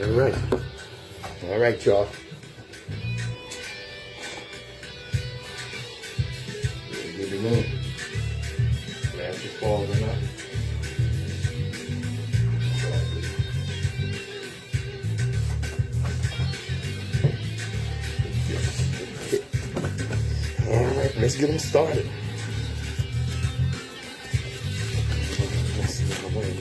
All right, y'all. Give it room. Glass is falling up. All right, let's get them started. Let's see if I'm waiting.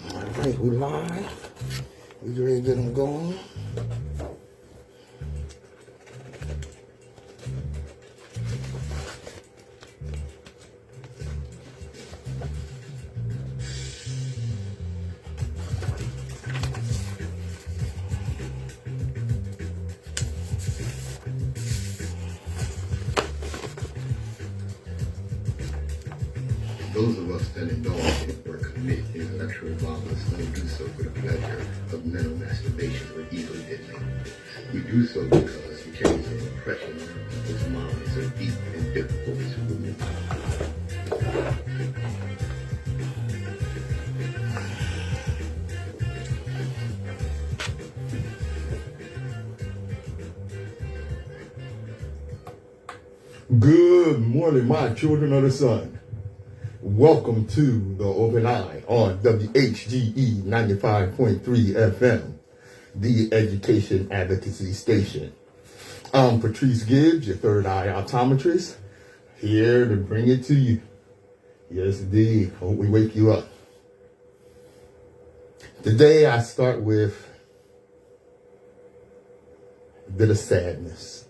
All right, we live. We ready to get them going. Those of us that indulge in or commit intellectual violence don't do so for the pleasure of mental masturbation or ego detonation. We do so because the chains of oppression on people's minds are deep and difficult to remove. Good morning, my children of the sun. Welcome to the Open Eye on WHGE 95.3 FM, the Education Advocacy Station. I'm Patrice Gibbs, your third eye optometrist, here to bring it to you. Yes, indeed. Hope we wake you up. Today I start with a bit of sadness.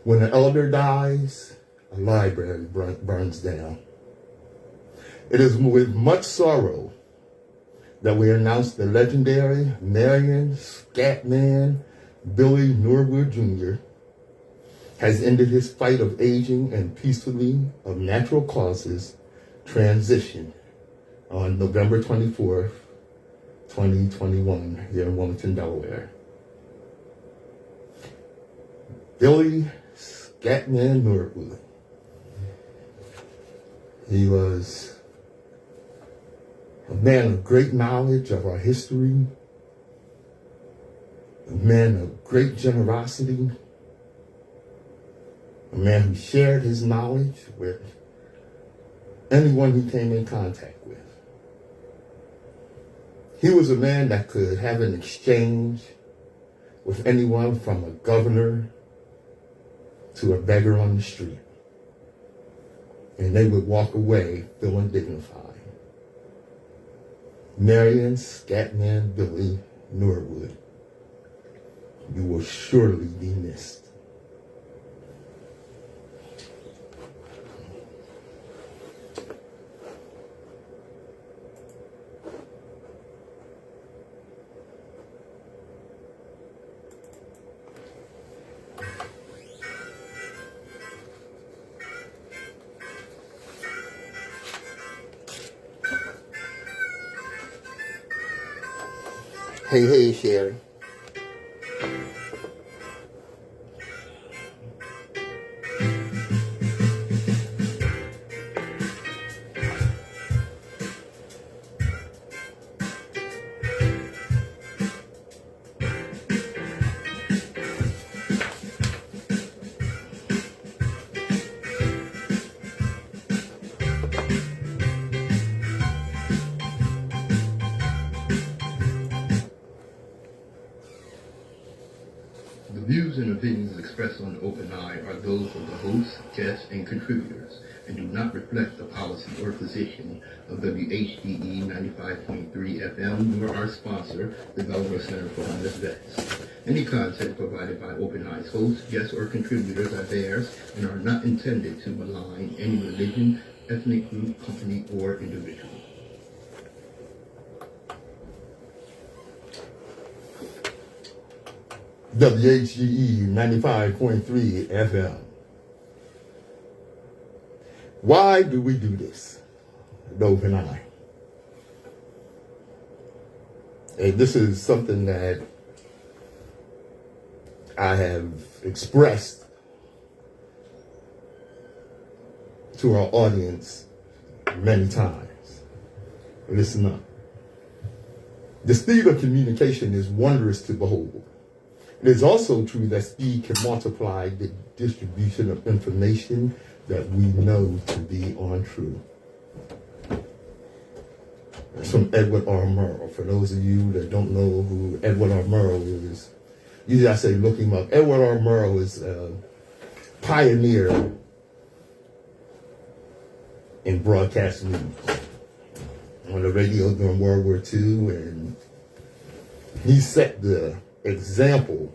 When an elder dies, a library burns down. It is with much sorrow that we announce the legendary Marion Scatman Billy Norwood Jr. has ended his fight of aging and peacefully, of natural causes, transition on November 24th, 2021, here in Wilmington, Delaware. Billy Scatman Norwood. He was a man of great knowledge of our history, a man of great generosity, a man who shared his knowledge with anyone he came in contact with. He was a man that could have an exchange with anyone from a governor to a beggar on the street, and they would walk away feeling dignified. Marion Scatman Billy Norwood, you will surely be missed. Hey, Sherry. The views and opinions expressed on the Open Eye are those of the hosts, guests, and contributors, and do not reflect the policy or position of WHGE 95.3 FM nor our sponsor, the Delaware Center for Homeless Vets. Any content provided by Open Eye's hosts, guests, or contributors are theirs and are not intended to malign any religion, ethnic group, company, or individual. WHGE 95.3 FM. Why do we do this? the open eye. And this is something that I have expressed to our audience many times. Listen up. The speed of communication is wondrous to behold. It is also true that speed can multiply the distribution of information that we know to be untrue. That's from Edward R. Murrow. For those of you that don't know who Edward R. Murrow is, usually I say look him up. Edward R. Murrow is a pioneer in broadcast news on the radio during World War II, and he set the example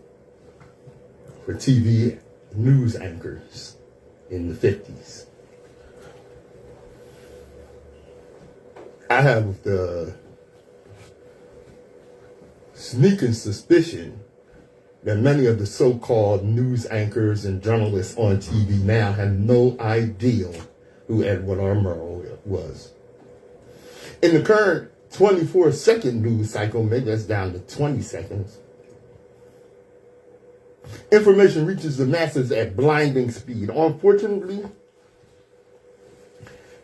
for TV news anchors in the 50s. I have the sneaking suspicion that many of the so-called news anchors and journalists on TV now have no idea who Edward R. Murrow was. In the current 24-second news cycle, maybe that's down to 20 seconds, information reaches the masses at blinding speed. Unfortunately,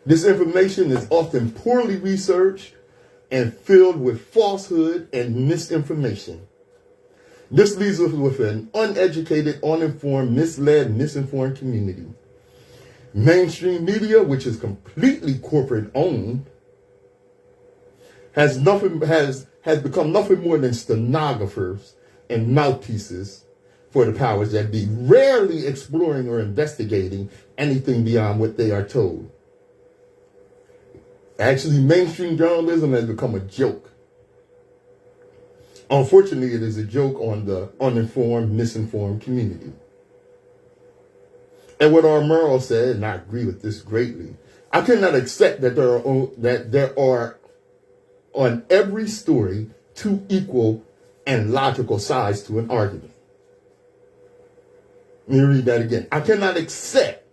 this information is often poorly researched and filled with falsehood and misinformation. This leaves us with an uneducated, uninformed, misled, misinformed community. Mainstream media, which is completely corporate owned, has become nothing more than stenographers and mouthpieces for the powers that be, rarely exploring or investigating anything beyond what they are told. Actually, mainstream journalism has become a joke. Unfortunately, it is a joke on the uninformed, misinformed community. Edward R. Murrow said, and I agree with this greatly, I cannot accept that there are on every story two equal and logical sides to an argument. Let me read that again. I cannot accept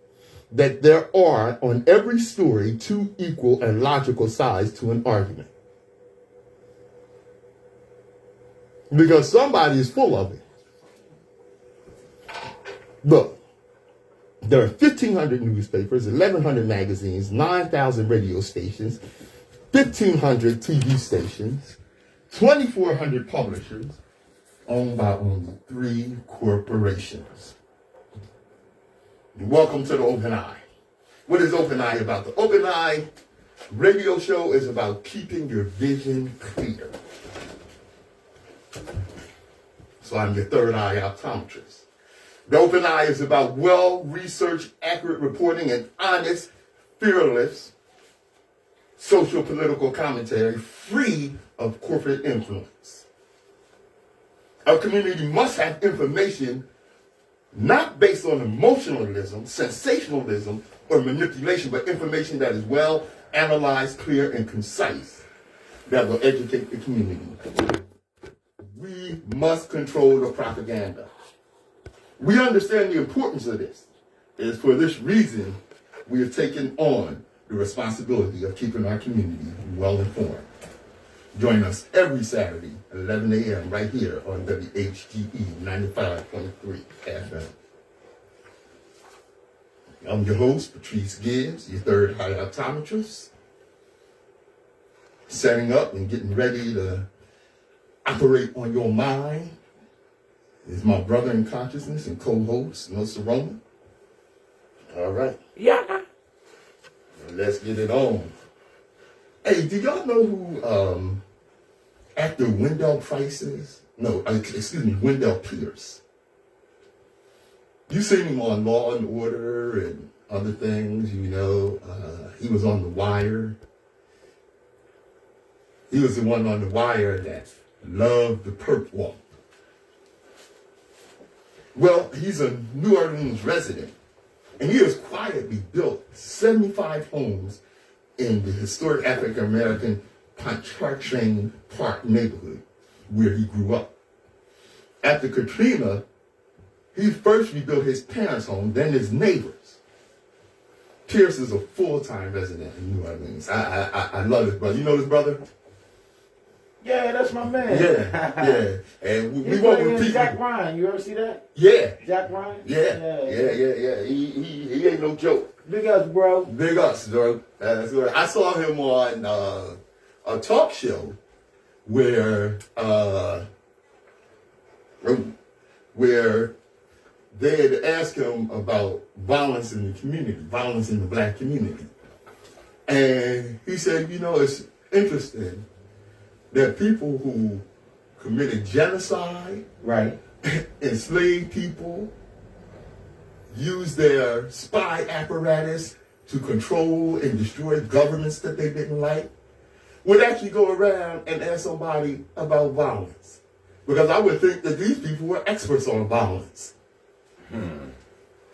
that there are on every story two equal and logical sides to an argument. Because somebody is full of it. Look, there are 1,500 newspapers, 1,100 magazines, 9,000 radio stations, 1,500 TV stations, 2,400 publishers, owned by only 3 corporations. Welcome to the Open Eye. What is Open Eye about? The Open Eye radio show is about keeping your vision clear. So I'm your third eye optometrist. The Open Eye is about well-researched, accurate reporting and honest, fearless, social political commentary free of corporate influence. Our community must have information not based on emotionalism, sensationalism, or manipulation, but information that is well analyzed, clear, and concise, that will educate the community. We must control the propaganda. We understand the importance of this. It is for this reason we have taken on the responsibility of keeping our community well informed. Join us every Saturday at 11 a.m. right here on WHGE 95.3 FM. I'm your host, Patrice Gibbs, your third eye optometrist, setting up and getting ready to operate on your mind is my brother in consciousness and co-host, Nsoromma. All right. Yeah. Let's get it on. Hey, do y'all know who actor Wendell Price is? No, Wendell Pierce. You've seen him on Law and Order and other things, you know. He was on The Wire. He was the one on The Wire that loved the perp walk. Well, he's a New Orleans resident, and he has quietly built 75 homes in the historic African-American Pontchartrain Park neighborhood where he grew up. After Katrina, he first rebuilt his parents' home, then his neighbors. Pierce is a full-time resident in New Orleans. I love this brother. You know this brother? Yeah, that's my man. Yeah. And we He won't played in repeat. Jack Ryan. You ever see that? Yeah. Jack Ryan? Yeah. He ain't no joke. Big us, bro. Big us, bro. That's what I saw him on a talk show where they had asked him about violence in the community, violence in the black community. And he said, it's interesting that people who committed genocide, Right. enslaved people, used their spy apparatus to control and destroy governments that they didn't like, would actually go around and ask somebody about violence. Because I would think that these people were experts on violence.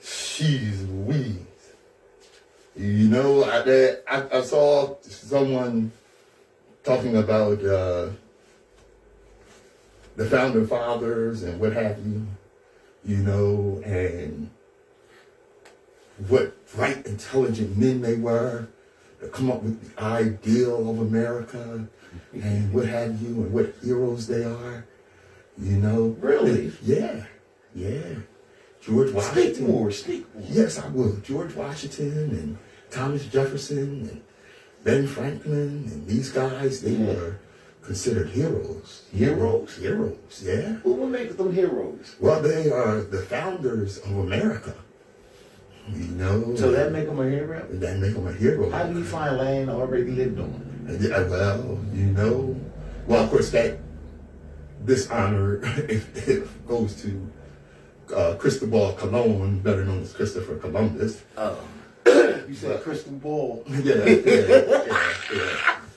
She's Louise. I saw someone talking about the founding fathers and what have you, and what bright, intelligent men they were to come up with the ideal of America and what have you, and what heroes they are, Really? Yeah. George Washington. Speak more. Yes, I will. George Washington and Thomas Jefferson and Ben Franklin and these guys, they were considered heroes. Heroes? Heroes, yeah. Well, what makes them heroes? Well, they are the founders of America. So that make them a hero? That make them a hero. How do you find land already lived on? Well, of course, this honor it goes to Cristobal Colon, better known as Christopher Columbus. Oh. You said crystal ball. Yeah.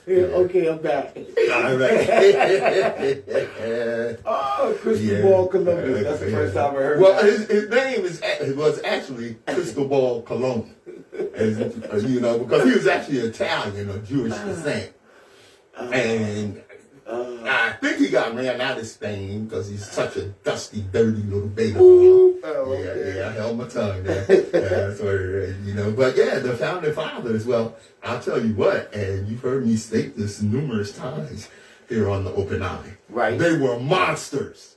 Okay, I'm back. All right. Crystal ball Columbus. That's the first time I heard Well, that. his name was actually Cristobal Colon, because he was actually Italian or Jewish descent, and I think he got ran out of Spain because he's such a dusty, dirty little beta. I held my tongue there. That's what it is, But yeah, the founding fathers, well, I'll tell you what, and you've heard me state this numerous times here on the Open Eye. Right. They were monsters.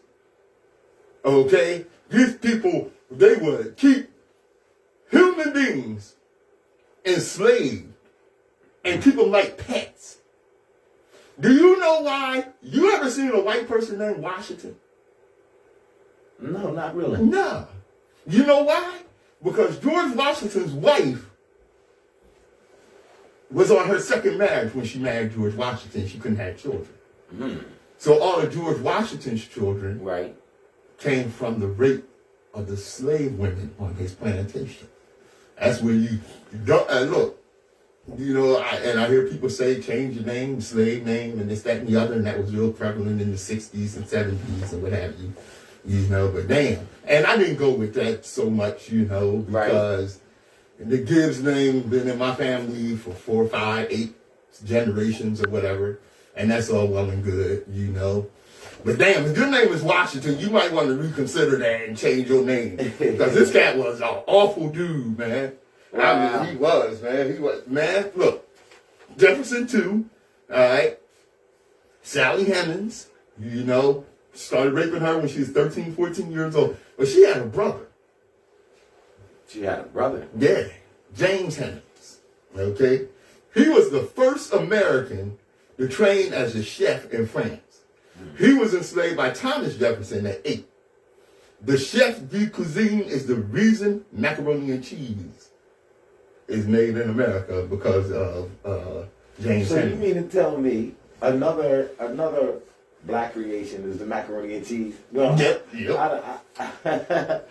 Okay? These people, they would keep human beings enslaved and keep them like pets. Do you know why? You ever seen a white person named Washington? No, not really. No. You know why? Because George Washington's wife was on her second marriage when she married George Washington. She couldn't have children. So all of George Washington's children came from the rape of the slave women on his plantation. That's where you don't look. I hear people say change your name, slave name, and this, that, and the other, and that was real prevalent in the 60s and 70s and what have you. But damn. And I didn't go with that so much, because the Gibbs name been in my family for 4, 5, 8 generations or whatever, and that's all well and good, But damn, if your name is Washington, you might want to reconsider that and change your name, because this cat was an awful dude, man. Wow. I mean, he was, man. Look, Jefferson too, all right. Sally Hemings, started raping her when she was 13, 14 years old. But she had a brother. She had a brother? Yeah, James Hemings, okay. He was the first American to train as a chef in France. He was enslaved by Thomas Jefferson at 8. The chef de cuisine is the reason macaroni and cheese is made in America, because of James So Hemings. you mean to tell me another black creation is the macaroni and cheese? Well, Yep. Yep.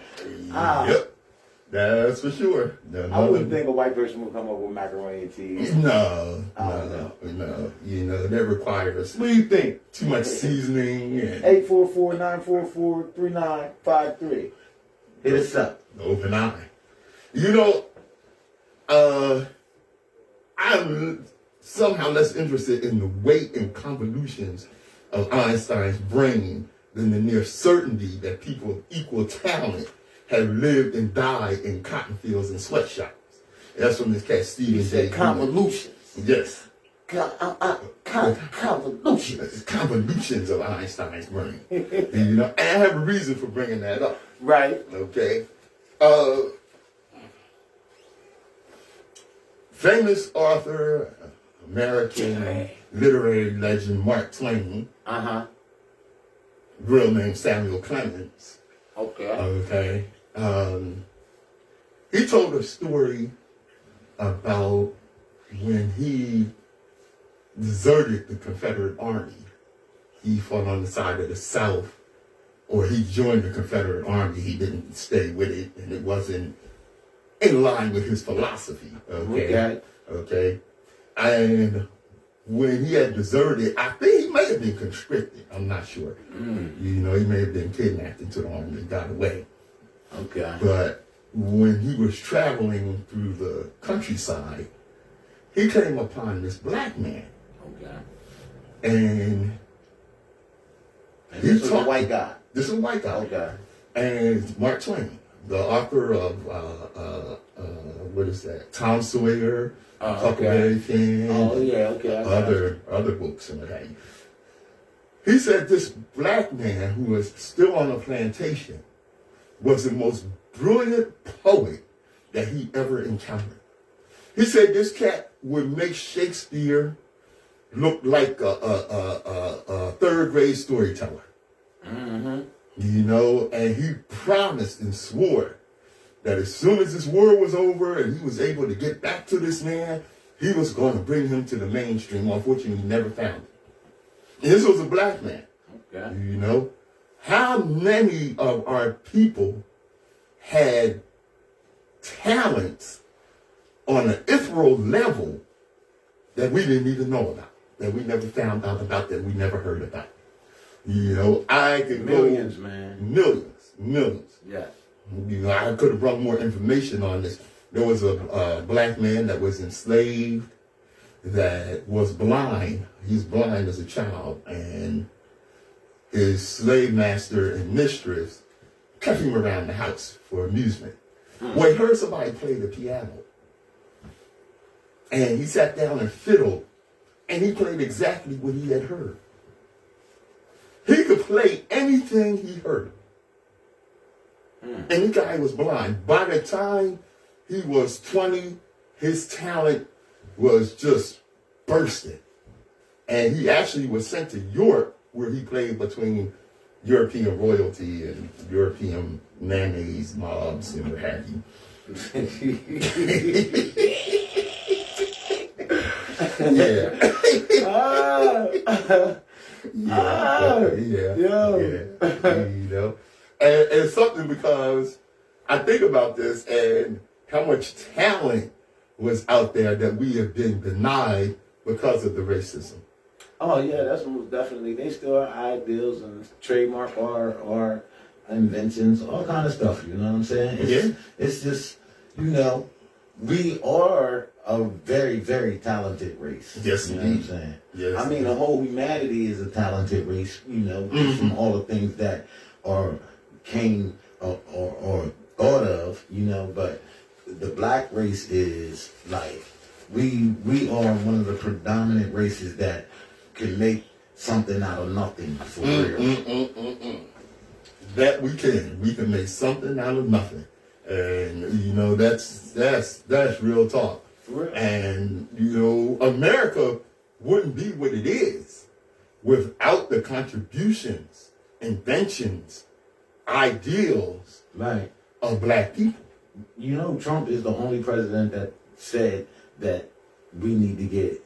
That's for sure. I wouldn't think a white person would come up with macaroni and cheese. No. That requires What do you think? too much seasoning and 844-944-3953. Hit us up. Open eye. I'm somehow less interested in the weight and convolutions of Einstein's brain than the near certainty that people of equal talent have lived and died in cotton fields and sweatshops. That's from this cat Stephen He said J. convolutions. Yes. Convolutions. It's convolutions of Einstein's brain. You know, and I have a reason for bringing that up. Right. Okay. Famous author, American literary legend Mark Twain. Real name Samuel Clemens. Okay. Okay. He told a story about when he deserted the Confederate Army. He fought on the side of the South, or he joined the Confederate Army. He didn't stay with it, and it wasn't in line with his philosophy. Okay. And when he had deserted, I think he may have been conscripted. I'm not sure. You know, he may have been kidnapped into the army and got away. Okay. But when he was traveling through the countryside, he came upon this black man. Okay. And this was a white guy. This is a white guy. Okay. And Mark Twain, the author of what is that? Tom Sawyer, Huckleberry Finn. Oh yeah, okay. Other books and what have you. He said this black man who was still on a plantation was the most brilliant poet that he ever encountered. He said this cat would make Shakespeare look like a third grade storyteller. You know, and he promised and swore that as soon as this war was over and he was able to get back to this man, he was going to bring him to the mainstream. Unfortunately, he never found it. And this was a black man. Okay. You know, how many of our people had talents on an ethereal level that we didn't even know about, that we never found out about, that we never heard about? You know, I could Millions, go man. Millions. Yeah. You know, I could have brought more information on this. There was a black man that was enslaved that was blind. He's blind as a child, and his slave master and mistress kept him around the house for amusement. Well, he heard somebody play the piano, and he sat down and fiddled, and he played exactly what he had heard. He could play anything he heard. And the guy was blind. By the time he was 20, his talent was just bursting. And he actually was sent to Europe, where he played between European royalty and European mayonnaise mobs and what have you. You know, and it's something because I think about this and how much talent was out there that we have been denied because of the racism. Oh yeah, that's most definitely. They still are ideals and trademark or inventions, all kind of stuff. You know what I'm saying? It's just, you know, we are a very, very talented race. Yes, you know what I'm saying? Yes, I mean, the whole humanity is a talented race. You know, from all the things that came or thought of. You know, but the black race is like we are one of the predominant races that can make something out of nothing for real. That we can make something out of nothing, and you know that's real talk. Real. And you know, America wouldn't be what it is without the contributions, inventions, ideals Right. of black people. You know, Trump is the only president that said that we need to get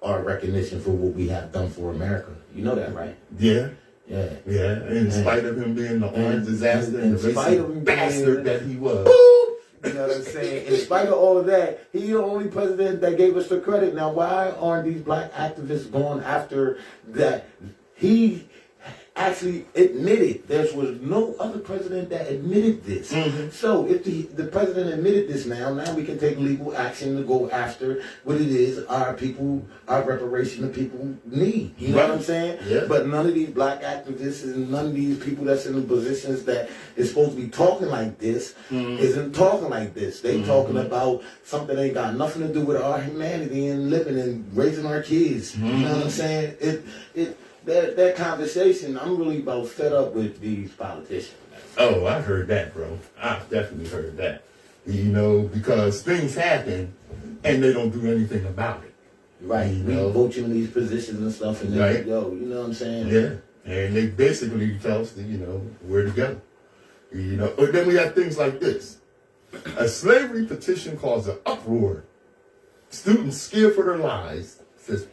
our recognition for what we have done for America. You know that, right? Yeah. Yeah. Yeah. In spite of him being the orange disaster and the spite of him racist bastard that he was. You know what I'm saying? In spite of all of that, he's the only president that gave us the credit. Now, why aren't these black activists going after that? He actually admitted. There was no other president that admitted this. So if the president admitted this now we can take legal action to go after what it is our people, our reparation the people need. You know what I'm saying? Yeah. But none of these black activists and none of these people that's in the positions that is supposed to be talking like this isn't talking like this. They talking about something that ain't got nothing to do with our humanity and living and raising our kids. You know what I'm saying? That conversation, I'm really about fed up with these politicians. Oh, I heard that, bro. I've definitely heard that. You know, because things happen and they don't do anything about it. Right. You We know? vote you in these positions and stuff, and then Right. yo, you know what I'm saying? Yeah. And they basically tell us, where to go. You know, but then we have things like this. A slavery petition caused an uproar. Students scared for their lives, says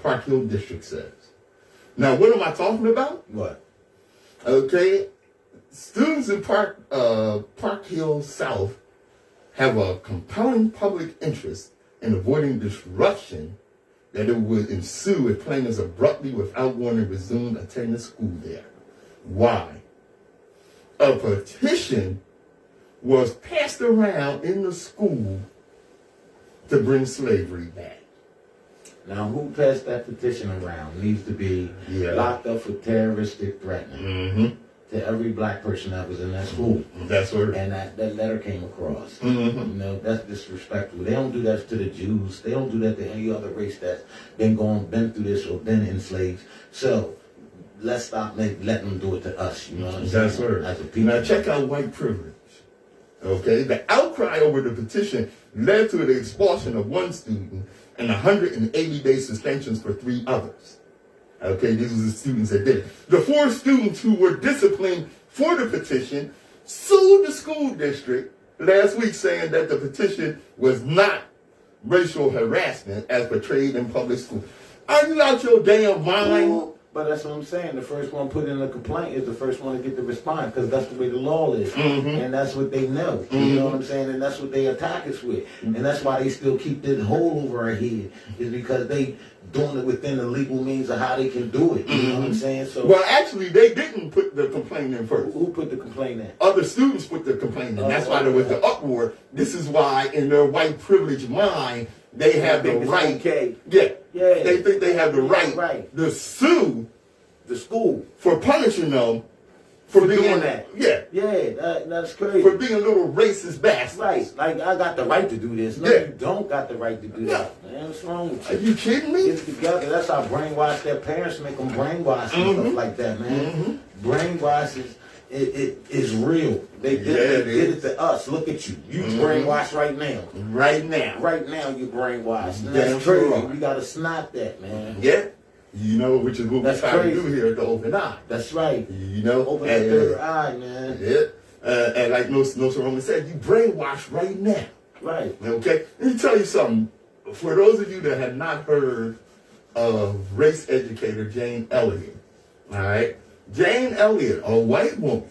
Park Hill District says. Now, what am I talking about? What? Okay. Students in Park Hill South have a compelling public interest in avoiding disruption that it would ensue if plaintiffs abruptly, without warning, resumed attending school there. Why? A petition was passed around in the school to bring slavery back. Now, who passed that petition around needs to be locked up for terroristic threatening to every black person that was in that school. That's what. And that letter came across. You know, that's disrespectful. They don't do that to the Jews. They don't do that to any other race that's been through this or been enslaved. So let's stop letting them do it to us. You know what I'm saying? That's right. As a people. Now check out white privilege. Okay, the outcry over the petition led to the expulsion of one student and 180-day suspensions for 3 others. Okay, these were the students that did it. The 4 students who were disciplined for the petition sued the school district last week, saying that the petition was not racial harassment as portrayed in public school. Are you out your damn mind? Well, but that's what I'm saying. The first one put in a complaint is the first one to get the response, because that's the way the law is. And that's what they know. You know what I'm saying? And that's what they attack us with. And that's why they still keep this hole over our head, is because they doing it within the legal means of how they can do it. You know what I'm saying? So, Well, actually, they didn't put the complaint in first. who put the complaint in? Other students put the complaint in. That's why there was the uproar. This is why, in their white privilege mind, they have the right. Okay. Yeah. Yeah. They think they have the right to sue the school for punishing them for being doing that. Yeah. Yeah, that's crazy. For being little racist bastards. Right. Like, I got the right to do this. No, Yeah. you don't got the right to do that. Man, what's wrong with Are you? you kidding me? Get it together. That's how brainwash their parents make them brainwash and stuff like that, man. Brainwash is real. They did it to us. Look at you. You brainwashed right now. Right now. Right now, you brainwashed. And Damn that's crazy. sure. We gotta snap that, man. Yeah. You know, which is what That's we try crazy. to do here at the Open Eye. That's right. You know? Open that third eye, man. Yeah. And like Nsoromma said, you brainwashed right now. Right. Okay? Let me tell you something. For those of you that have not heard of race educator Jane Elliott, all right? Jane Elliott, a white woman.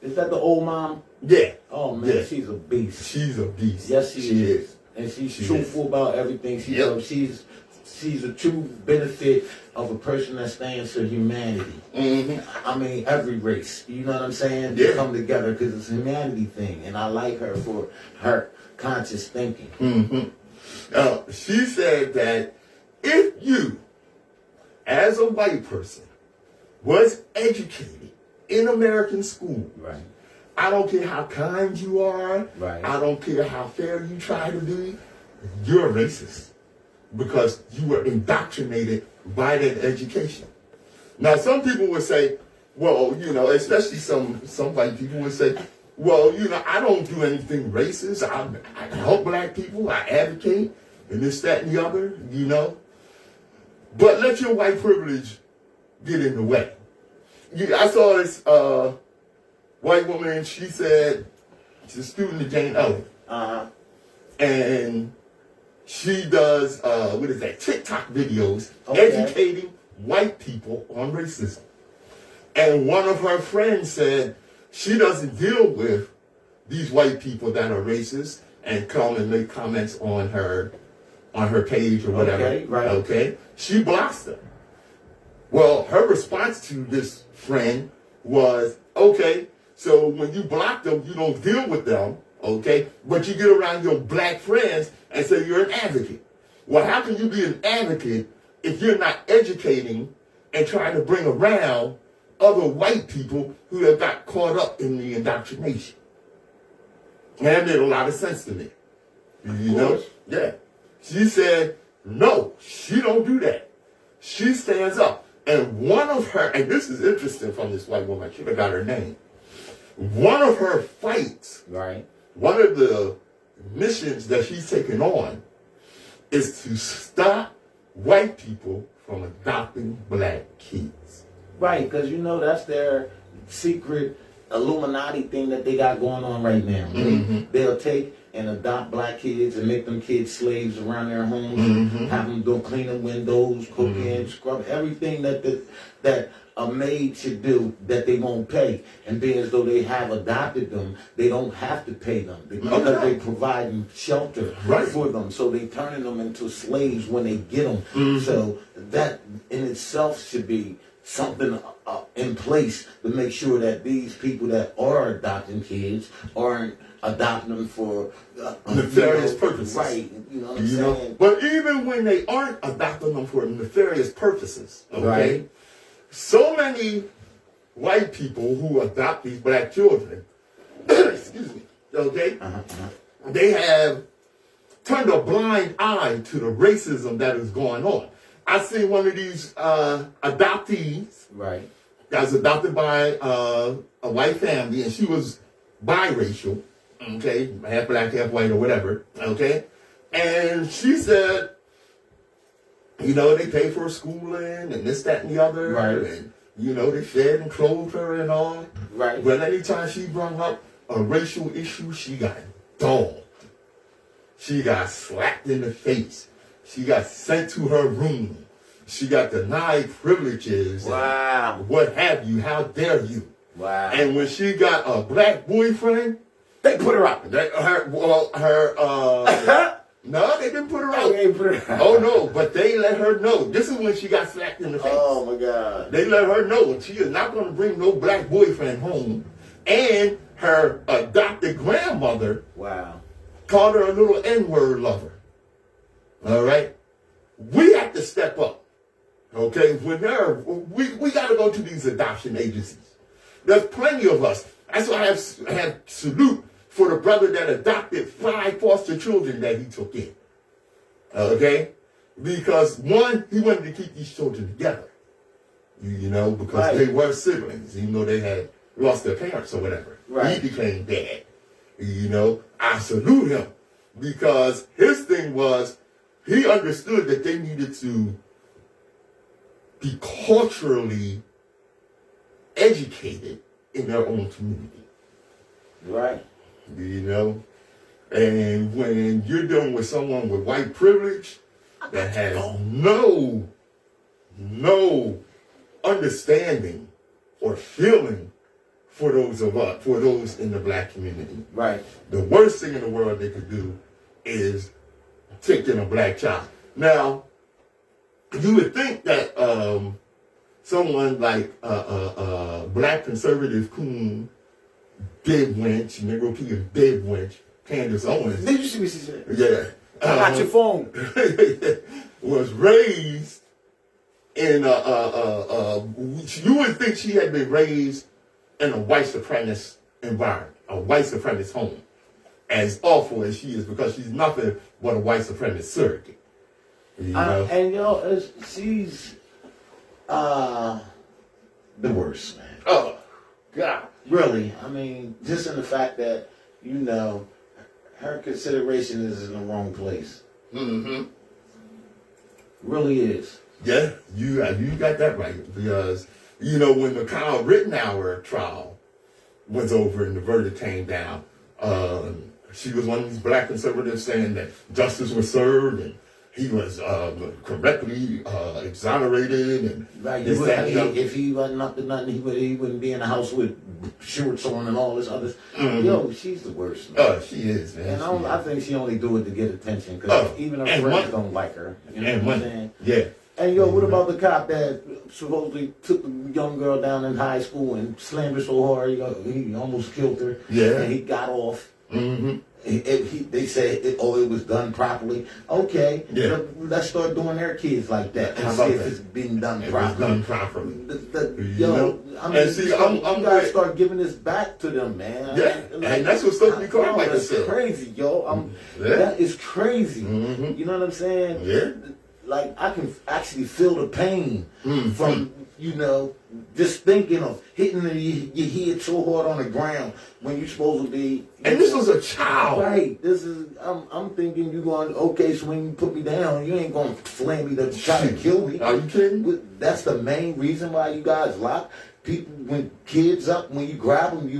Is that the old mom? Yeah. Oh, man, Yeah. she's a beast. She's a beast. Yes, she is. And she's She truthful about everything she Yep. does. She's a true benefit of a person that stands for humanity. I mean, every race. You know what I'm saying? They Yeah. come together because it's a humanity thing. And I like her for her conscious thinking. She said that if you, as a white person, was educated in American school, Right. I don't care how kind you are, Right. I don't care how fair you try to be, you're a racist because you were indoctrinated by that education. Now, some people would say, well, you know, especially some white people would say, well, you know, I don't do anything racist. I help black people. I advocate and this, that, and the other, you know. But let your white privilege get in the way. I saw this white woman, she said, she's a student of Jane Elliott. And she does, TikTok videos educating white people on racism. And one of her friends said she doesn't deal with these white people that are racist and come and make comments on her page or whatever. Okay, right. Okay? She blocks them. Well, her response to this friend was, okay, so when you block them, you don't deal with them, okay? But you get around your black friends and say you're an advocate. Well, how can you be an advocate if you're not educating and trying to bring around other white people who have got caught up in the indoctrination? And that made a lot of sense to me. You know? Yeah. She said, no, she don't do that. She stands up. And one of her, and this is interesting from this white woman, I should have got her name. One of her fights, Right. one of the missions that she's taken on is to stop white people from adopting black kids. Right, because you know that's their secret Illuminati thing that they got going on right now. They'll take and adopt black kids and make them kids slaves around their homes, have them go clean the windows, cook in, scrub, everything that a maid should do that they won't pay. And being as though they have adopted them, they don't have to pay them because they provide shelter for them. So they turning them into slaves when they get them. So that in itself should be something in place to make sure that these people that are adopting kids aren't adopting them for nefarious purposes. Right. You know what I'm saying? But even when they aren't adopting them for nefarious purposes, okay? Right. So many white people who adopt these black children, excuse me, okay? They have turned a blind eye to the racism that is going on. I seen one of these adoptees. Right. That was adopted by a white family, and she was biracial, okay, half black, half white, or whatever, okay. And she said, you know, they paid for her schooling and this, that, and the other, Right. and you know, they fed and clothed her and all. Right. But anytime she brought up a racial issue, she got dogged. She got slapped in the face. She got sent to her room. She got denied privileges. Wow. And what have you? How dare you? Wow. And when she got a black boyfriend, they put her out. No, they didn't put her out. They put her out. Oh no, but they let her know. This is when she got slapped in the face. Oh my God. They let her know she is not going to bring no black boyfriend home. And her adopted grandmother called her a little N-word lover. All right? We have to step up. Okay? When we got to go to these adoption agencies. There's plenty of us. That's why I have salute for the brother that adopted 5 foster children that he took in. Okay? Because one, he wanted to keep these children together. You know, because they were siblings, even though they had lost their parents or whatever. He became dad. You know, I salute him because his thing was he understood that they needed to be culturally educated in their own community. Right. You know? And when you're dealing with someone with white privilege that has no understanding or feeling for those of us, for those in the black community. Right. The worst thing in the world they could do is take in a black child. Now, you would think that someone like black conservative coon, Big Winch, Negro Peter Big Winch, Candace Owens. Did you see what she said? Yeah. I got your phone. Was raised in you would think she had been raised in a white supremacist environment, a white supremacist home. As awful as she is, because she's nothing but a white supremacist surrogate. You know? And you know, she's the worst, man. Oh, God. Really, I mean, just in the fact that, you know, her consideration is in the wrong place. Mm-hmm. Really is. Yeah, you got that right. Because, you know, when the Kyle Rittenhour trial was over and the verdict came down, she was one of these black conservatives saying that justice was served and he was correctly exonerated. And if he wasn't up to nothing, he wouldn't be in the house with shorts on and all this other. Yo, she's the worst. Man. Oh, she is, man. And I think she only do it to get attention because even her friends don't like her. You know what I'm saying? Yeah. And yo, what about the cop that supposedly took the young girl down in high school and slammed her so hard he almost killed her. Yeah. And he got off. Mm-hmm. They said, it was done properly. Okay, Yeah. so let's start doing their kids like that and How see about if that? it's been done It was properly. done properly. You know? I mean, And see, you I'm gotta glad- start giving this back to them, man. Yeah, and that's what Stokely Carmichael that's said. crazy, yo. Yeah. That is crazy. Mhm. You know what I'm saying? Yeah. Like, I can actually feel the pain Mhm. from, just thinking of hitting your head so hard on the ground when you're supposed to be. And this was a child. Right. This is. I'm thinking you going. Okay, so when you put me down, you ain't gonna slam me to try to kill me. Are you kidding? That's the main reason why you guys lock people when kids up. When you grab them, you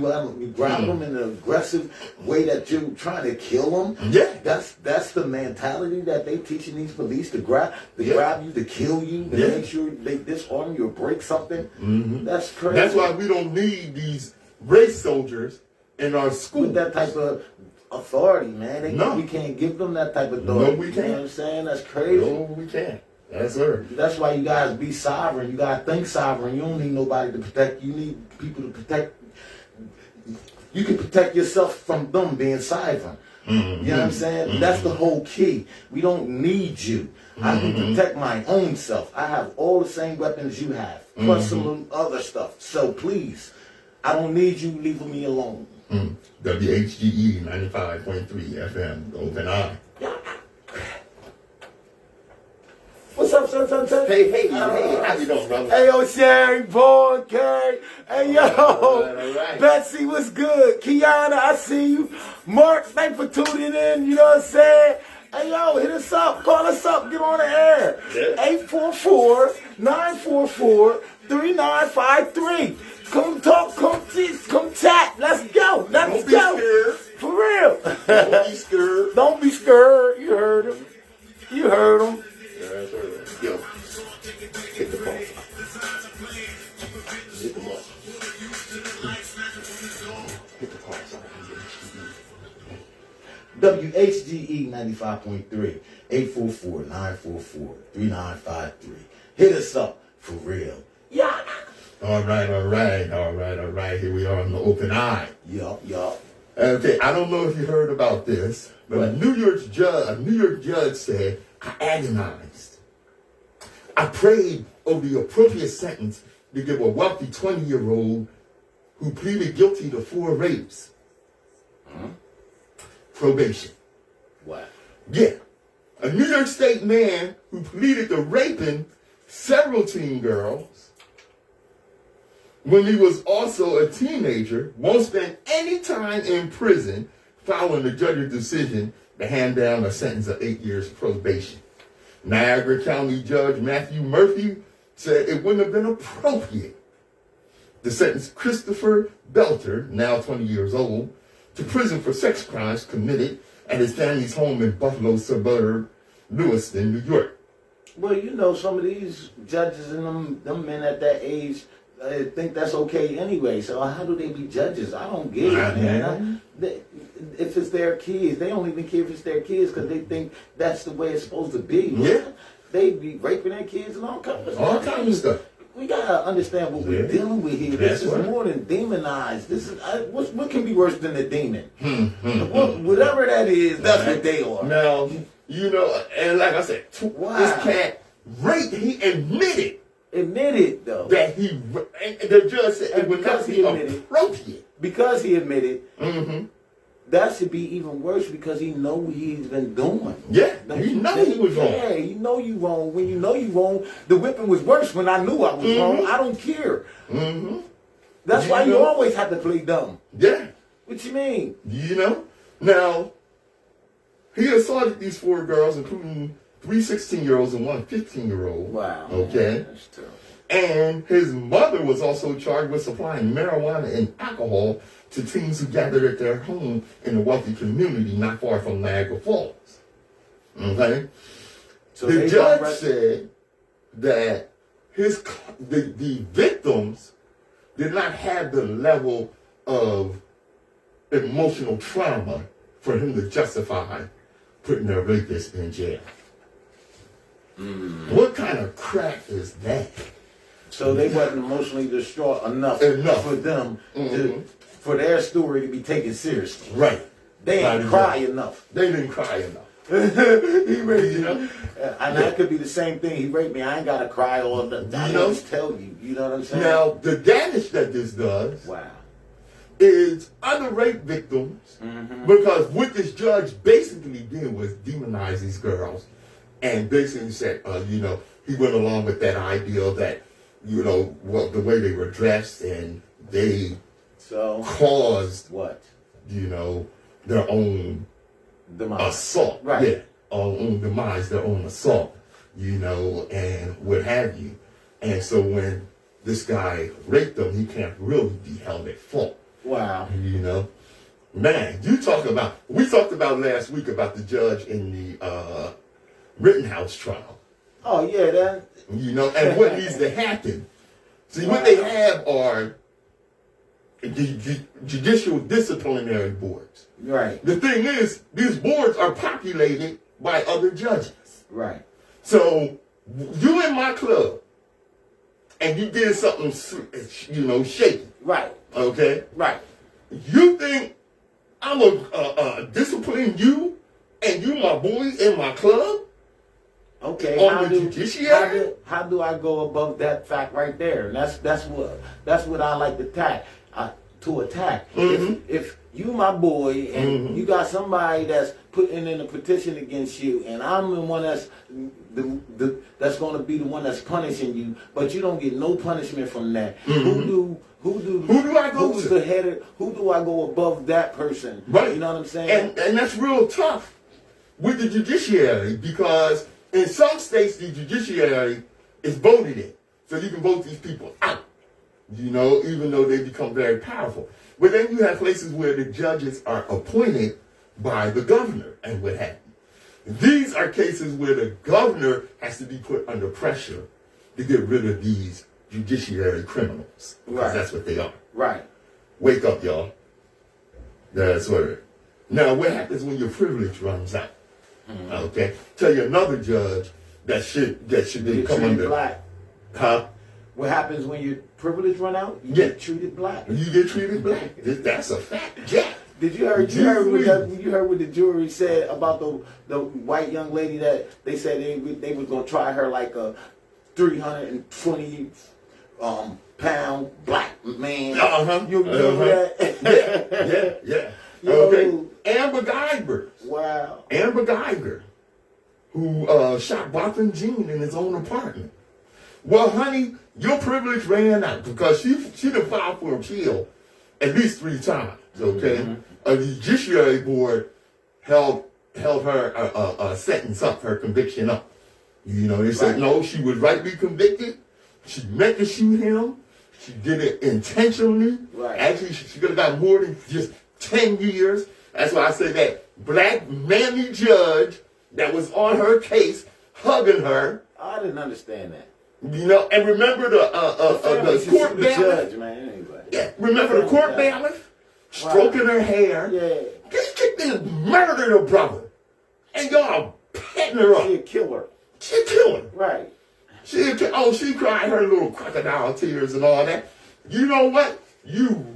grab them in an aggressive way that you're trying to kill them. Yeah. That's the mentality that they teaching these police to grab you, to kill you, to Yeah. make sure they disarm you or break something. Mhm. That's crazy. That's why we don't need these race soldiers in our school. With that type of authority, man. No. We can't give them that type of authority. No, we You know can't. what I'm saying? That's crazy. No, we can't. Yes, sir. That's why you guys be sovereign. You gotta think sovereign. You don't need nobody to protect. You need people to protect. You can protect yourself from them being sovereign. Mm-hmm. You know what I'm saying? That's the whole key. We don't need you. I can protect my own self. I have all the same weapons you have, plus some other stuff. So please, I don't need you leaving me alone. WHGE 95.3 FM, Open Eye. What's up, son? Hey, how you doing, brother? Hey, yo, Sherry, Boy, Gary. Hey, yo. All right. Betsy, what's good? Kiana, I see you. Mark, thanks for tuning in. You know what I'm saying? Hey, yo, hit us up. Call us up. Get on the air. Yeah. 844-944-3953. Come talk, come chat. Let's go. Don't be scared. For real. Don't be scared. Don't be scared. You heard him. Yes, sir. Yo, hit the ball. Hit the ball. Hit the ball. WHGE 95.3, 844-944-3953. Hit us up for real. Yeah. All right. Here we are on the Open Eye. Yup. Okay, I don't know if you heard about this, but a New York judge said, I agonized. I prayed over the appropriate sentence to give a wealthy 20-year-old who pleaded guilty to 4 rapes probation. What? Yeah. A New York State man who pleaded to raping several teen girls when he was also a teenager won't spend any time in prison following the judge's decision to hand down a sentence of 8 years probation. Niagara County Judge Matthew Murphy said it wouldn't have been appropriate to sentence Christopher Belter, now 20 years old, to prison for sex crimes committed at his family's home in Buffalo suburb, Lewiston, New York. Well, some of these judges and them men at that age think that's okay anyway. So how do they be judges? I don't get it, man. If it's their kids, they don't even care if it's their kids because they think that's the way it's supposed to be. Yeah. They be raping their kids and all kinds of All stuff. kinds of stuff. We gotta understand what we're dealing with here. That's This is right. more than demonized. This is what can be worse than a demon? Whatever that is, that's what they are. Now, and like I said, Wow. this cat raped, he admitted Admit it though, that and the judge said it would not because be he admitted- appropriate. because he admitted. Mm-hmm. That should be even worse because he know what he's been doing. Yeah, he know he was wrong. Yeah, he know you wrong. When you know you wrong, the whipping was worse when I knew I was wrong. I don't care. Mm-hmm. That's why you always have to play dumb. Yeah. What you mean? Now, he assaulted these 4 girls, including 3 16-year-olds and 1 15-year-old. Wow. Okay. That's terrible. And his mother was also charged with supplying marijuana and alcohol to teens who gathered at their home in a wealthy community not far from Niagara Falls. Okay? So the they judge got said that the victims did not have the level of emotional trauma for him to justify putting their rapist in jail. What kind of crap is that? So they wasn't emotionally distraught enough. For them for their story to be taken seriously. Right. They didn't cry enough. They didn't cry enough. He raped me. And that could be the same thing. He raped me. I ain't gotta cry all the time. I just tell you. You know what I'm saying? Now, the damage that this does is other rape victims, because what this judge basically did was demonize these girls, and basically said, he went along with that idea that, the way they were dressed, and they caused their own assault. Right. Yeah. Own demise, their own assault, and what have you. And so when this guy raped them, he can't really be held at fault. Wow. Man, we talked about last week about the judge in the Rittenhouse trial. Oh, yeah, that. And what needs to happen. See, what they have are judicial disciplinary boards. Right. The thing is, these boards are populated by other judges. Right. So, you in my club, and you did something, shaky. Right. Okay? Right. You think I'm gonna discipline you, and you my boy in my club? Okay. On the judiciary? How do I go above that fact right there? And that's what I like to attack. If you my boy and you got somebody that's putting in a petition against you, and I'm the one that's that's going to be the one that's punishing you, but you don't get no punishment from that. Who do I go to? Who do I go above that person? Right. You know what I'm saying? And that's real tough with the judiciary, because in some states the judiciary is voted in, so you can vote these people out. Even though they become very powerful. But then you have places where the judges are appointed by the governor and what have you. These are cases where the governor has to be put under pressure to get rid of these judiciary criminals. Because that's what they are. Right. Wake up, y'all. That's what it is. Now, what happens when your privilege runs out? Okay? Tell you another judge that should come under. Black. Huh? What happens when your privilege run out? You get treated black. You get treated black. That's a fact. Yeah. Did you heard what the jury said about the white young lady that they said they was gonna try her like a 320 pound black man? You remember that? Yeah. Okay. Amber Geiger. Wow. Amber Geiger, who shot Botham Jean in his own apartment. Well, honey, your privilege ran out because she done filed for appeal at least 3 times. Okay, a judiciary board held her sentence up, her conviction up. They said no, she was rightly convicted. She meant to shoot him. She did it intentionally. Right. Actually, she could have got more than just 10 years. That's why I say that black manly judge that was on her case, hugging her. I didn't understand that. And remember the court bailiff? Anyway. Yeah, remember the court bailiff? Stroking her hair. Yeah. This chick done murdered her brother. And y'all petting her up. She a killer. She a killer. Right. She cried her little crocodile tears and all that. You know what? You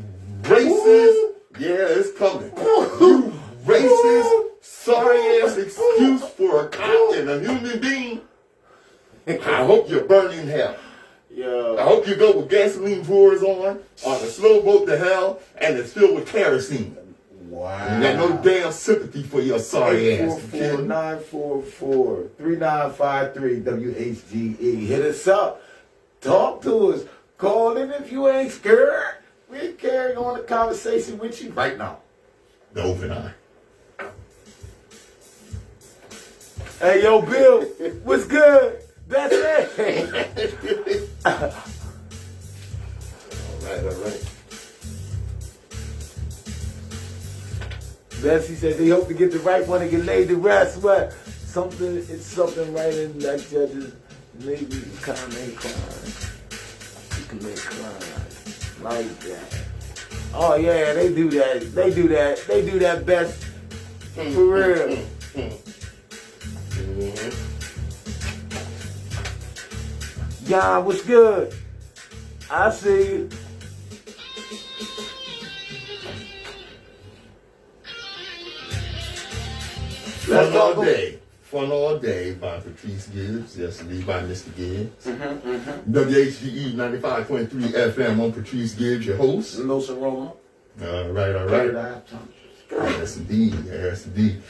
racist. Yeah, it's coming. You racist, sorry ass excuse for a cop and a human being. I hope you burn in hell. Yo. I hope you go with gasoline drawers on a slow boat to hell, and it's filled with kerosene. Wow. You got no damn sympathy for your sorry ass. 844-944-3953 WHGE. Hit us up. Talk to us. Call in if you ain't scared. We'll carry on the conversation with you right now. The open eye. Hey, yo, Bill, what's good? That's it. All right. Bessie said they hope to get the right one and get laid to rest. What? It's something right in that judge's maybe you can't make crime. You can make crime like that. Oh yeah, they do that. They do that best for real. Yeah, what's good? I see you. Let's Fun All go. Day. Fun All Day by Patrice Gibbs. Yes, indeed, by Mr. Gibbs. WHGE 95.3 FM. I'm Patrice Gibbs, your host. Nsoromma. All right. Yes, indeed. Yes, indeed.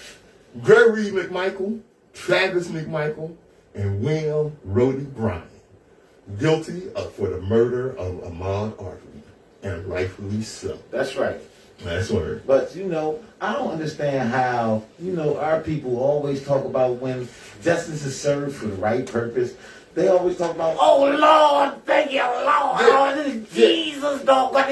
Gregory McMichael, Travis McMichael, and William Rody Bryan guilty for the murder of Ahmaud Arbery, and rightfully so. That's right. That's word. But, you know, I don't understand how, you know, our people always talk about when justice is served for the right purpose. They always talk about, oh, Lord, thank you, Lord. Oh, this is Jesus, dog. What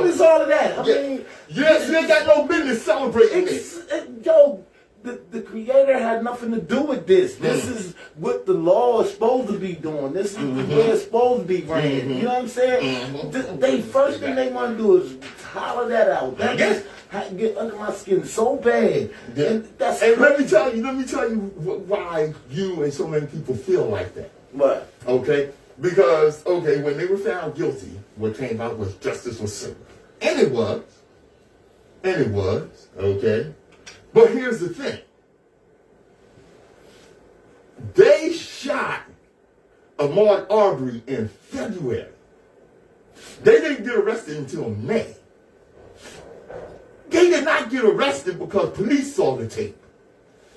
is all of that? I mean, yes, you ain't got no business celebrating this. Yo, the Creator had nothing to do with this. This is what the law is supposed to be doing. This is the way it's supposed to be ran. You know what I'm saying? They first thing they want to do is holler that out. That just get under my skin so bad. And that's let me tell you why you and so many people feel like that. What? Okay? Because, when they were found guilty, what came out was justice was served. And it was. Okay? But here's the thing. They shot Ahmaud Arbery in February. They didn't get arrested until May. They did not get arrested because police saw the tape.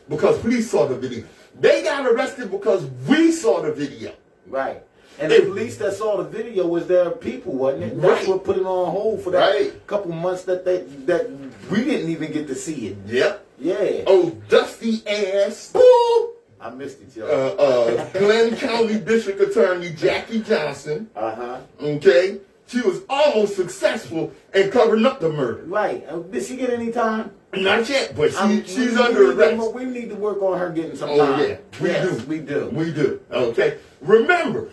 Because police saw the video. They got arrested because we saw the video. Right. And the police that saw the video was their people, wasn't it? That's what put it on hold for that couple months that we didn't even get to see it. Yep. Yeah. Oh, dusty ass. Boop. I missed it, y'all. Glenn County District Attorney Jackie Johnson. Okay. She was almost successful in covering up the murder. Right. Did she get any time? Not yet, but she's under arrest. We need to work on her getting some time. Oh, yeah. We do. We do. Okay. Remember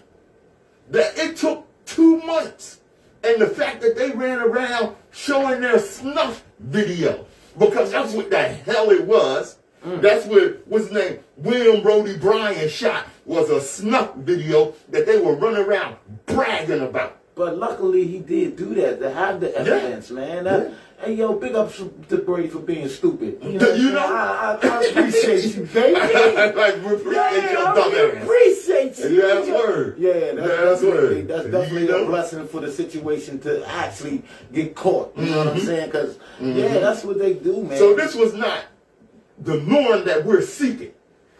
that it took 2 months, and the fact that they ran around showing their snuff video, because that's what the hell it was. That's what, what's his name, William Rody Bryan shot, was a snuff video that they were running around bragging about. But luckily he did do that, to have the evidence, man. Hey, yo, big up to Brady for being stupid. You know? I appreciate you, baby. We appreciate your dumb ass. Appreciate you. Yeah, that's word. Yeah, that's word. That's definitely a blessing for the situation to actually get caught. You know what I'm saying? Because, that's what they do, man. So this was not the norm that we're seeking.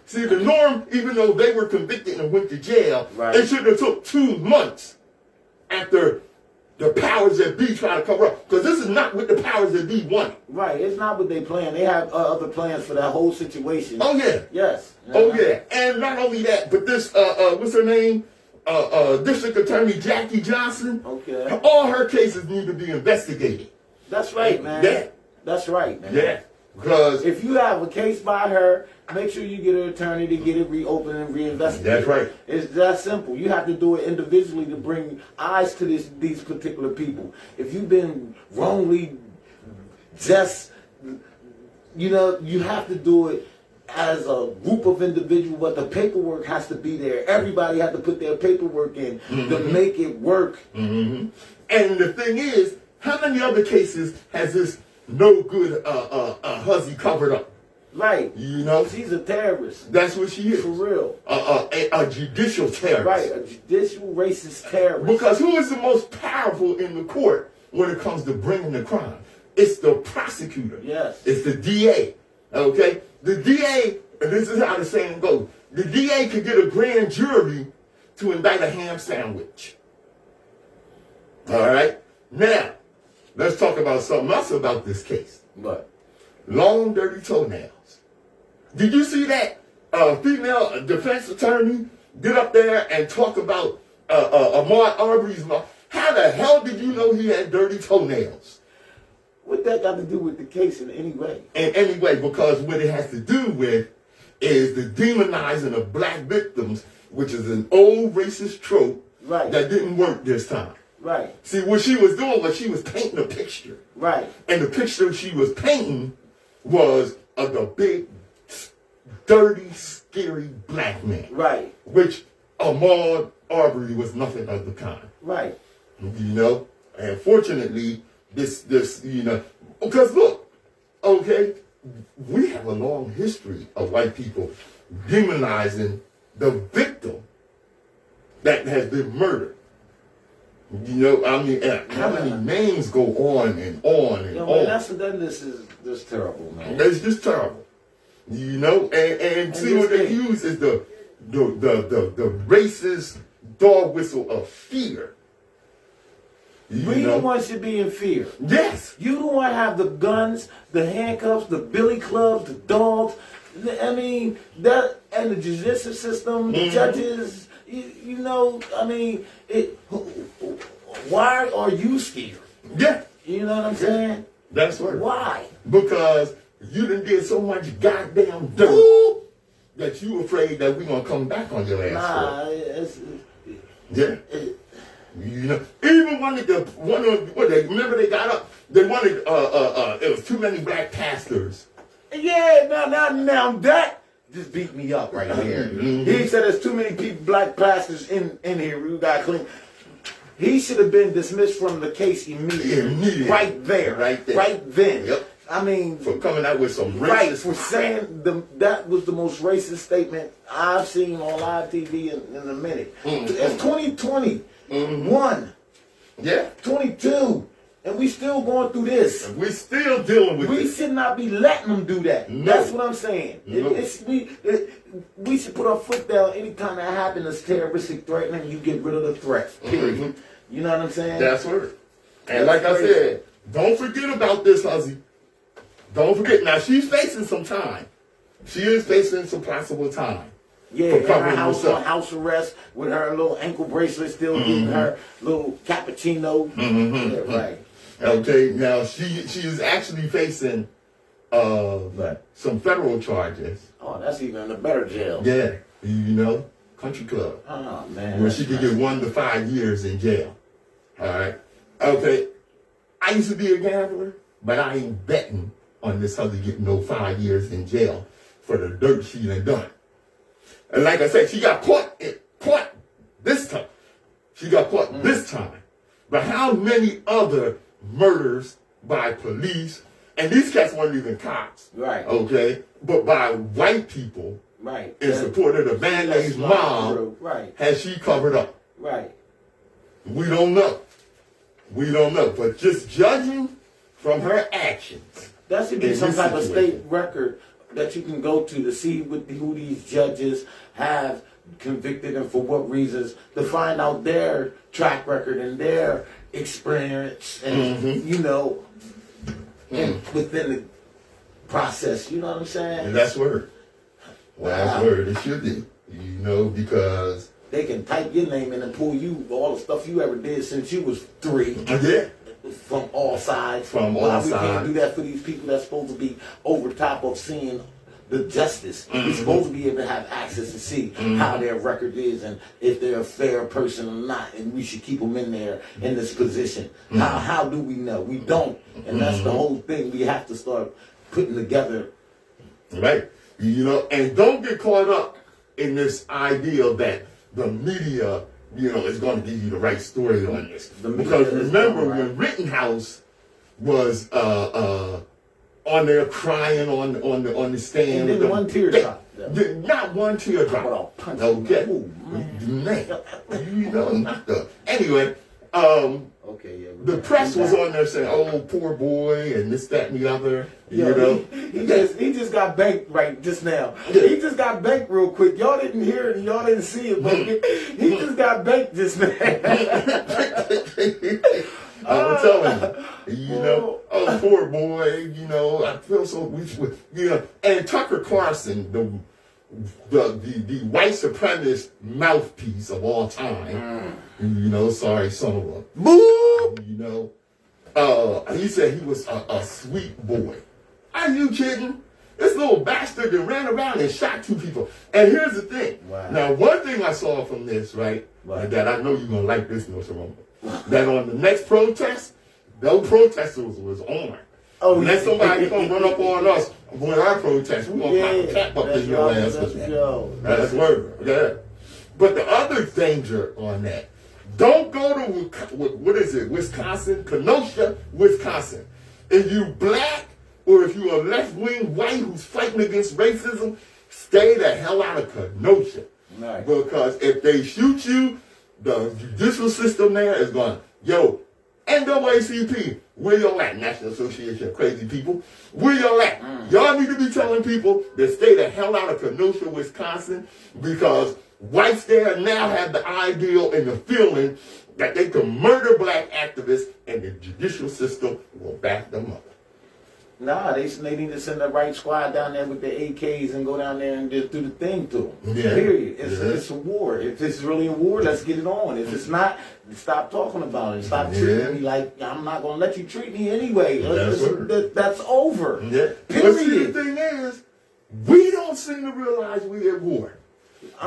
See, the norm, even though they were convicted and went to jail, it should have took 2 months after the powers that be try to cover up. Because this is not what the powers that be want. Right, it's not what they plan. They have other plans for that whole situation. Oh, yeah. Yes. Oh, yeah. And not only that, but this, what's her name? District Attorney Jackie Johnson. Okay. All her cases need to be investigated. That's right, man. Yeah. That's right, man. Yeah. Because if you have a case by her, make sure you get an attorney to get it reopened and reinvestigated. That's right. It's that simple. You have to do it individually to bring eyes to these particular people. If you've been wrongly just, you have to do it as a group of individuals, but the paperwork has to be there. Everybody has to put their paperwork in to make it work. And the thing is, how many other cases has this no good hussy covered up? Right. You know? She's a terrorist. That's what she is. For real. A judicial terrorist. Right, a judicial racist terrorist. Because who is the most powerful in the court when it comes to bringing the crime? It's the prosecutor. Yes. It's the DA. Okay? The DA, and this is how the saying goes, the DA could get a grand jury to indict a ham sandwich. All right? Now, let's talk about something else about this case. What? Long, dirty toenails. Did you see that female defense attorney get up there and talk about Ahmaud Arbery's mouth? How the hell did you know he had dirty toenails? What that got to do with the case in any way? In any way, because what it has to do with is the demonizing of black victims, which is an old racist trope that didn't work this time. Right. See, what she was doing was she was painting a picture. Right. And the picture she was painting was of the big, dirty, scary black man. Right. Which Ahmaud Arbery was nothing of the kind. Right. You know, and fortunately, this, you know, because look, okay, we have a long history of white people demonizing the victim that has been murdered. You know, I mean, and how many names go on and on and Yo, on? man, this is terrible, man. It's just terrible. You know, and see what they use is the racist dog whistle of fear. We the ones should be in fear. Yes. You the one have the guns, the handcuffs, the billy clubs, the dogs. I mean, that and the judicial system, the judges. You know, I mean, why are you scared? Yeah. You know what I'm saying? That's right. Why? Because you done did so much goddamn dirt that you afraid that we gonna come back on your ass. Nah, Yeah. You know, even remember they got up, they wanted, it was too many black pastors. yeah, now that just beat me up right there. He said there's too many people, black pastors in here. We got clean. He should have been dismissed from the case immediately. Right there. Right there. Right then. Yep. I mean, For coming out with some racist right, for saying that was the most racist statement I've seen on live TV in a minute. It's 2020. One. Yeah. 22. And we still going through this. We're still dealing with We this. should not be letting them do that. No. That's what I'm saying. No. We should put our foot down anytime that happens terroristic threat, and you get rid of the threat. Period. You know what I'm saying? That's right. And like I said, don't forget about this, Huzzy. Don't forget. Now, she's facing some time. She is facing some possible time. Yeah, for in her covering house herself. on house arrest with her little ankle bracelet still getting her little cappuccino. Yeah, right. Okay, now she is actually facing some federal charges. Oh, that's even a better jail. Yeah, you know, country club. Oh, man. Where she could get 1 to 5 years in jail. All right. Okay. I used to be a gambler, but I ain't betting on this Huzzy getting no 5 years in jail for the dirt she done. And like I said, she got caught this time. She got caught this time. But how many other murders by police, and these cats weren't even cops. Right. Okay? But by white people Right. in support of the mayonnaise mob, right. has she covered up? Right. We don't know. We don't know. But just judging from her actions. That should be in some this type of situation. state record that you can go to see who these judges have convicted and for what reasons, to find out their track record and their experience and you know and within the process. You know what I'm saying? And that's word. That's word. It should be. You know, because They can type your name in and pull you all the stuff you ever did since you was 3. yeah. From all sides. From all Why we sides. can't do that for these people that's supposed to be over top of seeing the justice. We're supposed to be able to have access to see how their record is and if they're a fair person or not, and we should keep them in there in this position. How do we know? We don't. And that's the whole thing we have to start putting together. Right. You know, and don't get caught up in this idea that the media, you know, is going to give you the right story on this. Because remember when Rittenhouse was on there crying on the stand. And then one teardrop. Not one teardrop. Well, punch Okay. him. Man. You know, not the. Anyway, Okay, yeah. the press was on there saying, "Oh, poor boy," and this, that, and the other. Yo, You know, he just got banked right just now. Yeah. He just got banked real quick. Y'all didn't hear it and y'all didn't see it, but he just got banked just now. I'm telling you, you know, oh poor boy, you know, I feel so weak with, you know, and Tucker Carlson, the white supremacist mouthpiece of all time, you know, sorry, son of a boo, you know, he said he was a sweet boy. Are you kidding? This little bastard that ran around and shot 2 people. And here's the thing. Wow. Now, one thing I saw from this, right, that I know you're gonna like this, Nsoromma. That on the next protest, those protesters was on. Oh, Unless somebody come run up on us when our protest, we're gonna pop a cap up in your ass. That's That's word. Yeah. But the other danger on that, don't go to, what is it, Wisconsin? Kenosha, Wisconsin. If you black or if you're a left-wing white who's fighting against racism, stay the hell out of Kenosha. Right. Because if they shoot you, the judicial system there is going, yo, NAACP, where y'all at? National Association of Crazy People, where y'all at? Y'all need to be telling people to stay the hell out of Kenosha, Wisconsin, because whites there now have the ideal and the feeling that they can murder black activists and the judicial system will back them up. Nah, they need to send the right squad down there with the AKs and go down there and just do the thing to them. Yeah. Period. It's a war. If it's really a war, let's get it on. If it's not, stop talking about it. Stop treating me like I'm not going to let you treat me anyway. That's over. Yeah. Period. But see, the thing is, we don't seem to realize we're at war.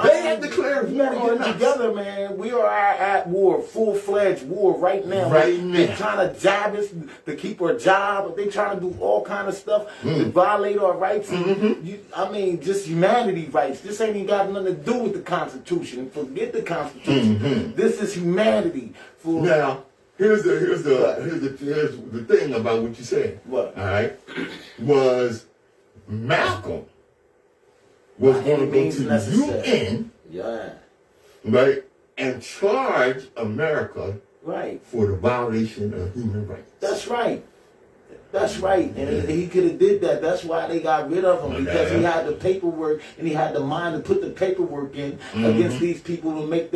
They have declared war on us. Together, man. We are at war, full-fledged war right now. They're trying to jab us to keep our job. They're trying to do all kind of stuff to violate our rights. I mean, just humanity rights. This ain't even got nothing to do with the Constitution. Forget the Constitution. This is humanity. Now, here's the thing about what you said. What? All right, was Malcolm was going to go to the UN, right, and charge America for the violation of human rights. That's right. That's right. And he could have did that. That's why they got rid of him, because he had the paperwork and he had the mind to put the paperwork in against these people to make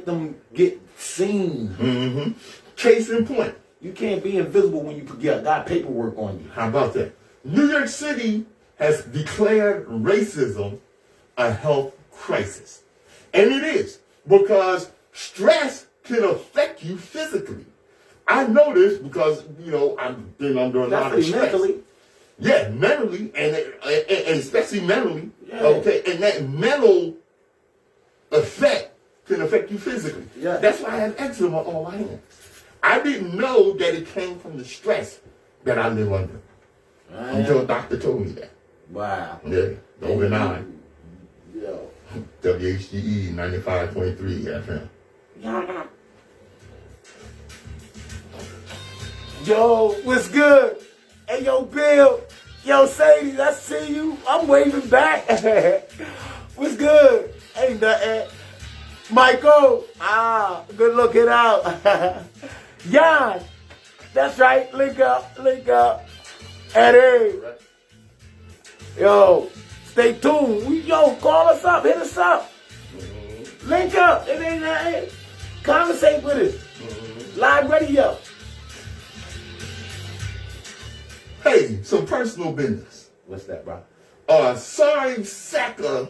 them get seen. Case in point. You can't be invisible when you got paperwork on you. How about that? New York City has declared racism a health crisis. And it is, because stress can affect you physically. I know this because, I've been under a lot of stress. Mentally. Yeah, mentally, and especially mentally. Yeah. Okay, and that mental effect can affect you physically. Yeah. That's why I have eczema on my hands. I didn't know that it came from the stress that I live under. Until a doctor told me that. Wow. Yeah, over 9. Yo. WHGE 95.3 FM. Yo, what's good? Hey, yo, Bill. Yo, Sadie, I see you. I'm waving back. What's good? Ain't nothing. Michael. Good looking out. Jan. That's right. Link up. Eddie. Yo, stay tuned. Call us up. Hit us up. Link up. It ain't nothing. Conversate with us. Live radio. Hey, some personal business. What's that, bro? Sorry, Saka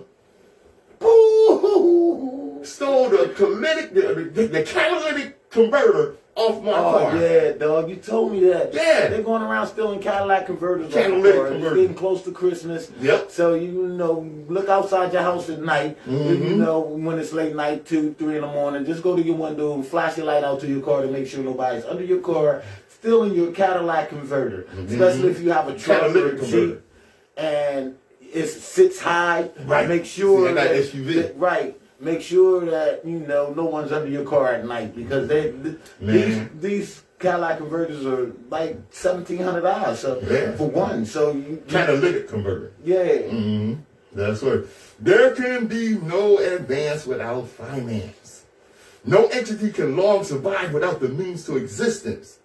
stole the catalytic converter off my car. Oh, yeah, dog. You told me that. Yeah. They're going around stealing Cadillac converters. Catalytic It's converters. getting close to Christmas. Yep. So, look outside your house at night. When it's late night, 2, 3 in the morning, just go to your window and flash your light out to your car to make sure nobody's under your car stealing your Cadillac converter. Especially if you have a truck or a Jeep and it sits high. Right. Make sure See, I got SUV. Make sure that no one's under your car at night, because these Cadillac converters are like $1,700 for one. So catalytic converter. Yeah. That's right. There can be no advance without finance. No entity can long survive without the means to existence.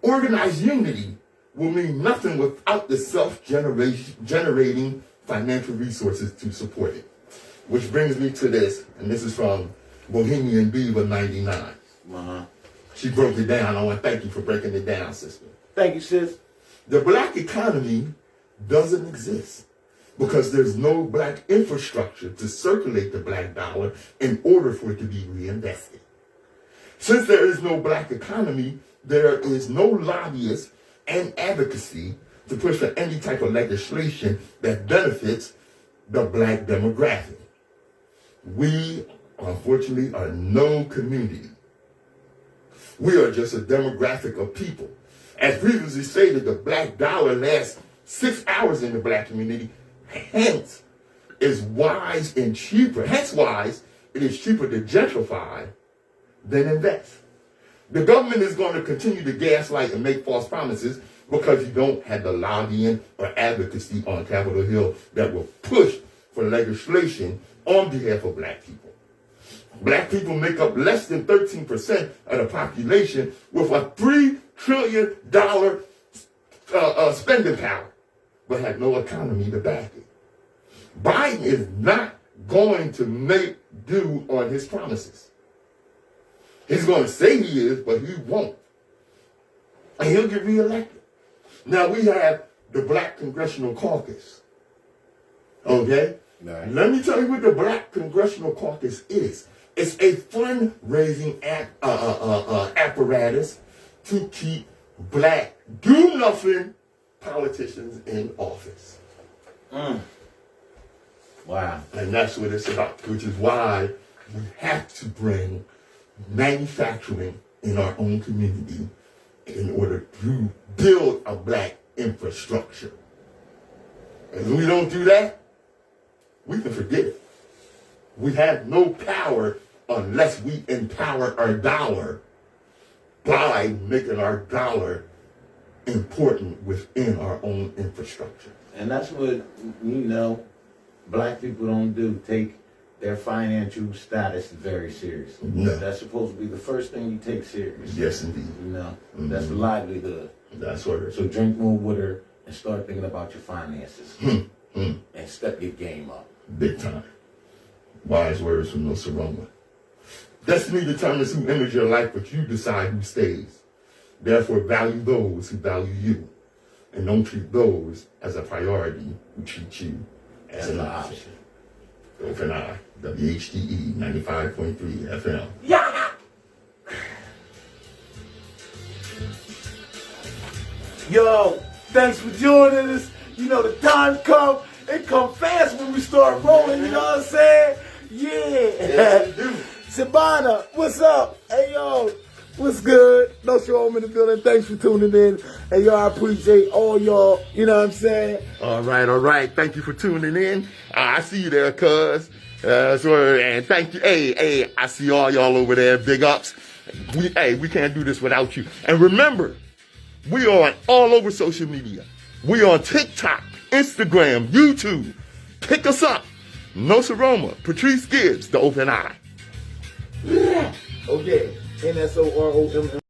Organized unity will mean nothing without the self-generating financial resources to support it. Which brings me to this, and this is from Bohemian Beaver 99. She broke it down. I want to thank you for breaking it down, sister. Thank you, sis. The black economy doesn't exist because there's no black infrastructure to circulate the black dollar in order for it to be reinvested. Since there is no black economy, there is no lobbyists and advocacy to push for any type of legislation that benefits the black demographic. We, unfortunately, are no community. We are just a demographic of people. As previously stated, the black dollar lasts 6 hours in the black community. Hence, is wise and cheaper. Hence wise, it is cheaper to gentrify than invest. The government is going to continue to gaslight and make false promises because you don't have the lobbying or advocacy on Capitol Hill that will push for legislation on behalf of black people. Black people make up less than 13% of the population with a $3 trillion spending power, but have no economy to back it. Biden is not going to make do on his promises. He's going to say he is, but he won't. And he'll get reelected. Now we have the Black Congressional Caucus. Okay? Right. Let me tell you what the Black Congressional Caucus is. It's a fundraising apparatus to keep black do-nothing politicians in office. Wow. And that's what it's about, which is why we have to bring manufacturing in our own community in order to build a black infrastructure. And if we don't do that, we can forget it. We have no power unless we empower our dollar by making our dollar important within our own infrastructure. And that's what, black people don't do. Take their financial status very seriously. No. That's supposed to be the first thing you take seriously. Yes, indeed. That's the livelihood. That's what it is. So drink more water and start thinking about your finances. And step your game up. Big time. Wise words from Nsoromma. Destiny determines who enters your life, but you decide who stays. Therefore, value those who value you. And don't treat those as a priority who treat you as an option. Open Eye, WHGE 95.3 FM. Yeah! Yo, thanks for joining us. The time come. It come fast when we start rolling, you know what I'm saying? Yeah. Sabana, what's up? Hey, yo, what's good? Nsoromma in the building. Thanks for tuning in. Hey, yo, I appreciate all y'all, you know what I'm saying? All right. Thank you for tuning in. I see you there, cuz. And thank you. Hey, I see all y'all over there. Big ups. We can't do this without you. And remember, we are on all over social media. We on TikTok, Instagram, YouTube. Pick us up. Nsoromma, Patrice Gibbs, the Open Eye. Okay. Nsoromma.